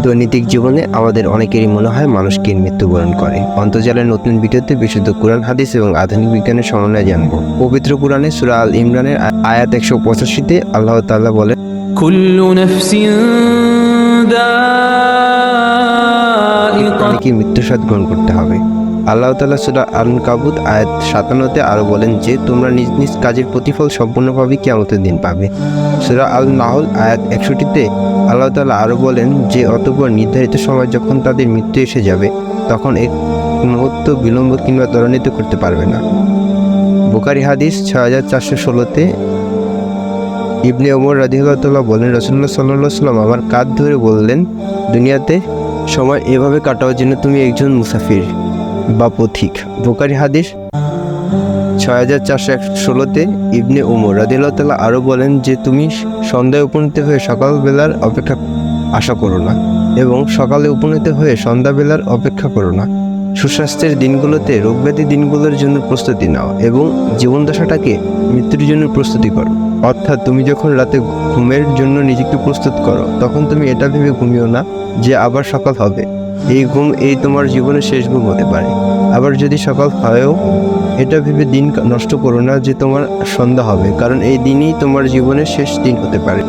দৈনন্দিন জীবনে আমাদের অনেকেরই মনে হয় মানুষ কি মৃত্যুবরণ করে। অন্তর্জালের নতুন ভিডিওতে বিশুদ্ধ কুরআন হাদিস এবং আধুনিক বিজ্ঞানের সমন্বয় জানব। পবিত্র কুরআনে সূরা আল ইমরানের আয়াত 185-তে আল্লাহ তাআলা বলেন, কুল্লু নাফসিন প্রাণীকে মৃত্যুর স্বাদ গ্রহণ করতে হবে। আল্লাহ তাআলা সূরা আল-আনকাবুত আয়াত 57-তে আরও বলেন যে তোমরা নিজ নিজ কাজের প্রতিফল সম্পূর্ণভাবে কিয়ামতের দিন পাবে। সূরা আল-নাহল আয়াত 61-তে আল্লাহ তাআলা আরও বলেন যে অতঃপর নির্ধারিত সময় যখন তাদের মৃত্যু এসে যাবে তখন এক মুহূর্ত বিলম্ব কিংবা ত্বরান্বিত করতে পারবে না। বুখারী হাদিস 6416-তে ইবনে ওমর রাদিয়াল্লাহু তাআলা বলেন, রাসূলুল্লাহ সাল্লাল্লাহু আলাইহি ওয়াসাল্লাম আমার কাঁধ ধরে বললেন, দুনিয়াতে সময় এভাবে কাটাও যেন তুমি একজন মুসাফির বা পথিক। বুখারী হাদিস 6416-তে ইবনে ওমর রাদিয়াল্লাহু তাআলা আরও বলেন যে তুমি সন্ধ্যায় উপনীত হয়ে সকালবেলার অপেক্ষা আশা করো না এবং সকালে উপনীত হয়ে সন্ধ্যাবেলার অপেক্ষা করো না। সুস্বাস্থ্যের দিনগুলোতে রোগব্যাধি দিনগুলোর জন্য প্রস্তুতি নাও এবং জীবনদশাটাকে মৃত্যুর জন্য প্রস্তুতি করো। অর্থাৎ তুমি যখন রাতে ঘুমের জন্য নিজেকে প্রস্তুত করো তখন তুমি এটা ভেবে ঘুমিও না যে আবার সকাল হবে। এই ঘুম তোমার জীবনের শেষ ঘুম হতে পারে। আবার যদি সকাল হয়েও এটা ভেবে দিন নষ্ট করো না যে তোমার সন্ধ্যা হবে, কারণ এই দিনই তোমার জীবনের শেষ দিন হতে পারে।